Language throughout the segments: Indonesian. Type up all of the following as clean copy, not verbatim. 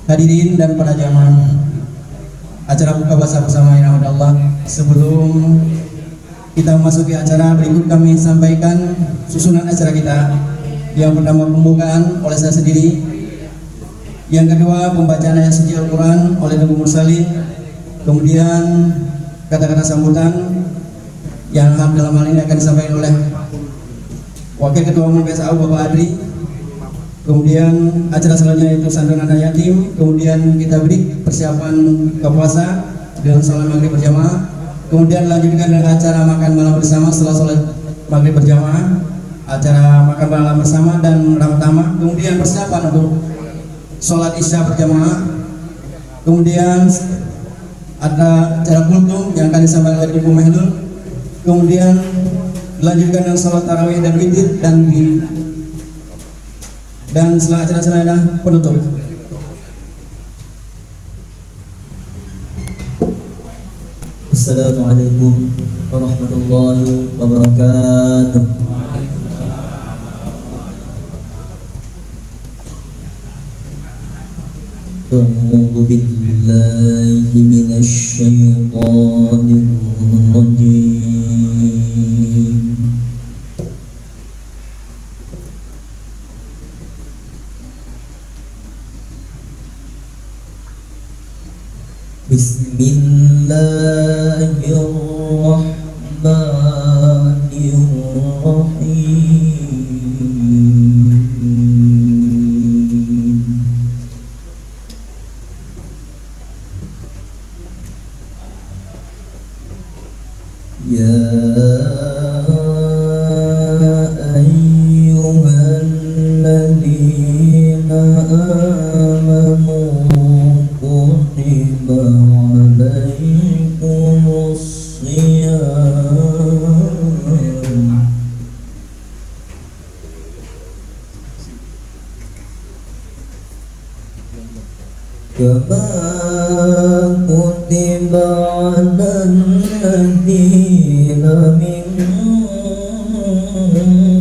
Hadirin dan para jamaah acara buka puasa bersama yang Allah. Sebelum kita memasuki acara berikut, kami sampaikan susunan acara kita. Yang pertama pembukaan oleh saya sendiri, yang kedua pembacaan ayat suci Al-Quran oleh Nabi Mursalin, kemudian kata-kata sambutan yang dalam hal ini akan disampaikan oleh Wakil Ketua Umum PSAU Bapak Adri. Kemudian acara selanjutnya itu santunan anak yatim. Kemudian kita beri persiapan buka puasa dengan salat maghrib berjamaah. Kemudian lanjutkan dengan acara makan malam bersama setelah salat maghrib berjamaah, acara makan malam bersama dan ramah tamah. Kemudian persiapan untuk salat isya berjamaah. Kemudian ada acara kultum yang akan disampaikan oleh Ibu Mahdul. Kemudian dilanjutkan dengan salat tarawih dan witir dan setelah acara penutup. Assalamualaikum warahmatullahi wabarakatuh. A'udzu billahi minasy syaithanir rajim. Bismillahirrahmanirrahim. Ya ayyuhalladzina amanu kutiba alaikumus shiyam kama kutiba alal ladzina min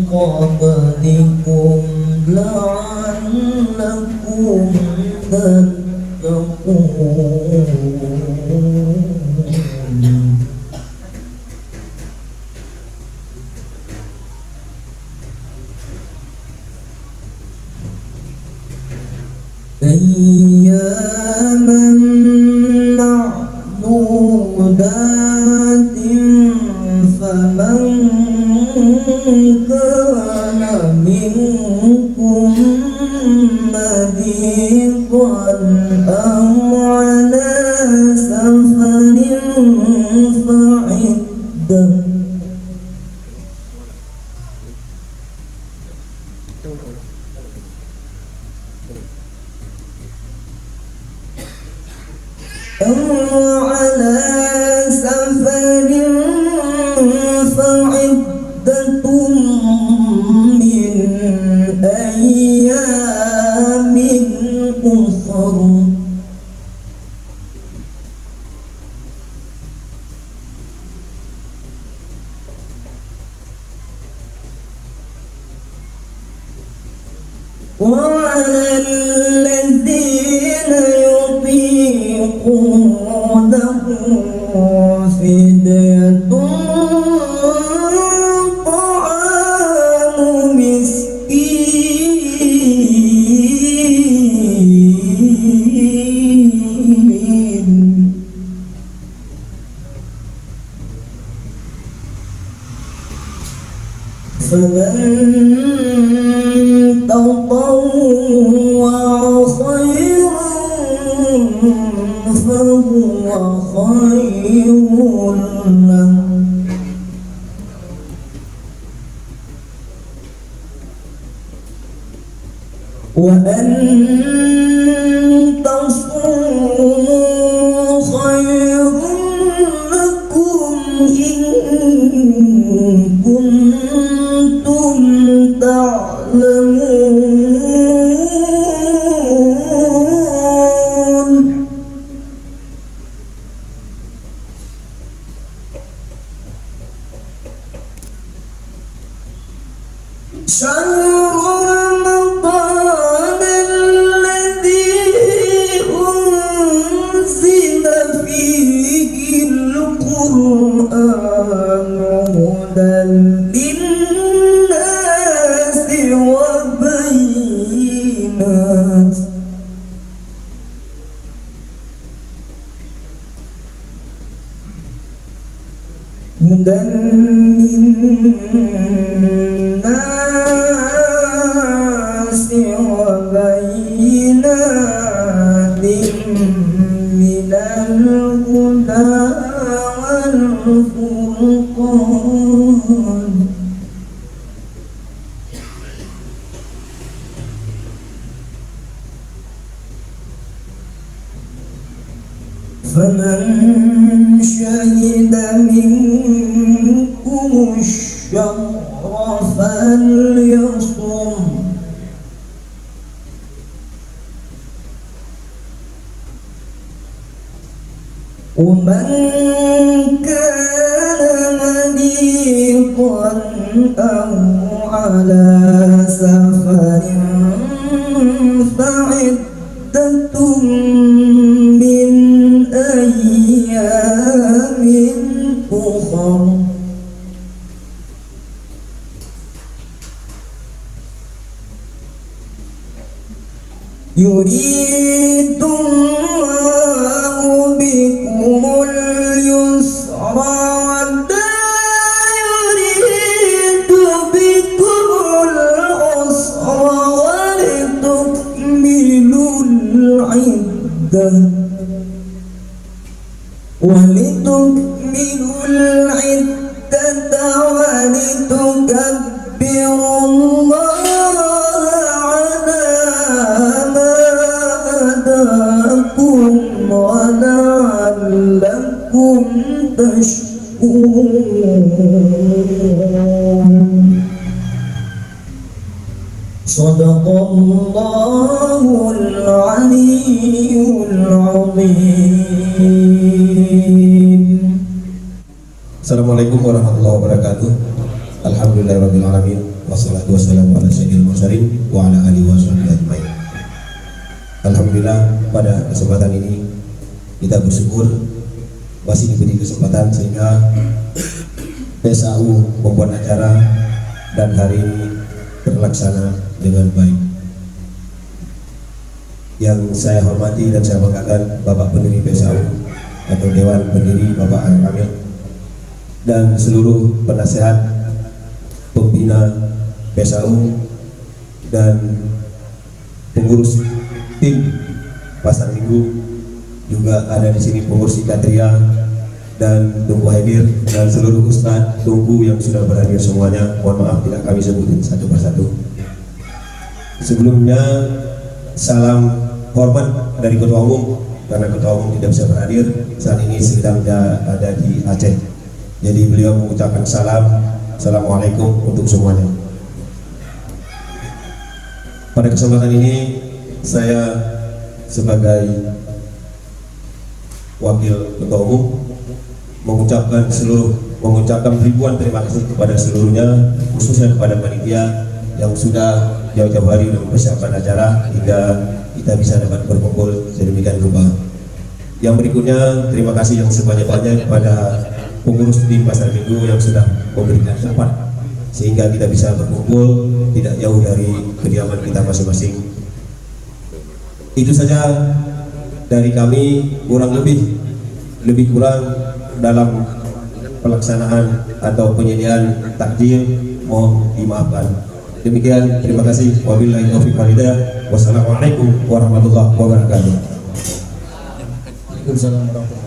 qablikum la'allakum tattaqun. Ayyaman ma'dudatin faman kana minkum maridan aw ala safarin fa'iddah على سفر فعدة من أيام أخر وعلى الذين يطيقونه فدية طعام مسكين فمن تطوع خيرا فهو خير له وأن تصوموا خير لكم إن كنتم تعلمون. شهر رمضان الذي الناس وبينات من الهدى والفرقان فمن شهد منكم الشهر فليصم ومن كان مريضا أو على سفر فعدة من أيام أخر يريد الله بكم اليسر ولا يريد بكم العسر ولتكملوا العدة ولتكبروا الله على ما هداكم ولعلكم تشكرون صدق الله العلي العظيم. Assalamualaikum warahmatullahi wabarakatuh. Alhamdulillahirabbil alamin wassalatu wassalamu ala sayyidil mursalin wa ala alihi washabihi ajmain. Alhamdulillah, pada kesempatan ini kita bersyukur masih diberi kesempatan sehingga PSAU membuat acara dan hari ini terlaksana dengan baik. Yang saya hormati dan saya banggakan Bapak pendiri PSAU atau Dewan Pendiri Bapak Arif Amil dan seluruh penasehat pembina PSAU dan pengurus tim Pasar Minggu, juga ada di sini pengurus Ikatria dan Tunggu Hadir dan seluruh ustadz Tunggu yang sudah berhadir semuanya. Mohon maaf tidak kami sebutin satu persatu. Sebelumnya salam hormat dari Ketua Umum, karena Ketua Umum tidak bisa berhadir saat ini, sedang ada di Aceh. Jadi beliau mengucapkan Assalamualaikum untuk semuanya. Pada kesempatan ini saya sebagai Wakil Ketua Umum mengucapkan ribuan terima kasih kepada seluruhnya, khususnya kepada panitia yang sudah jauh-jauh hari mempersiapkan acara hingga kita bisa dapat berkumpul sedemikian rupa. Yang berikutnya, terima kasih yang sebanyak-banyak kepada pengurus tim Pasar Minggu yang sudah memberikan tempat sehingga kita bisa berkumpul tidak jauh dari kediaman kita masing-masing. Itu saja dari kami, lebih kurang dalam pelaksanaan atau penyediaan takjil mohon dimaafkan. Demikian, terima kasih. Wabillahi taufiq wal hidayah. Wassalamualaikum warahmatullahi wabarakatuh. Waalaikumsalam warahmatullahi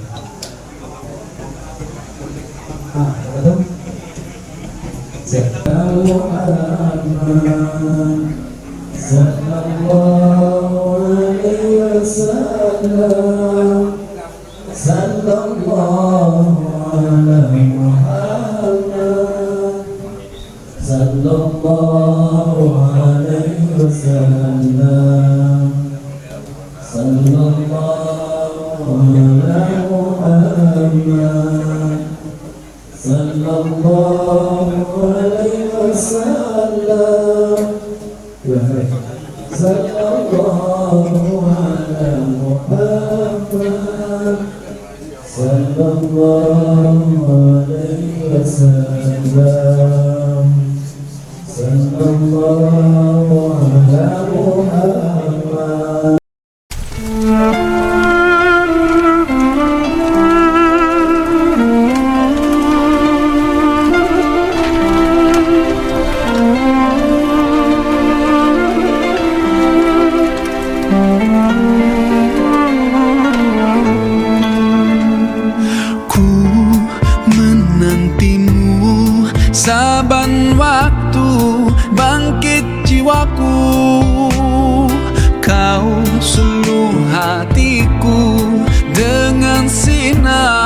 jiwaku, kau sungguh hatiku dengan sinar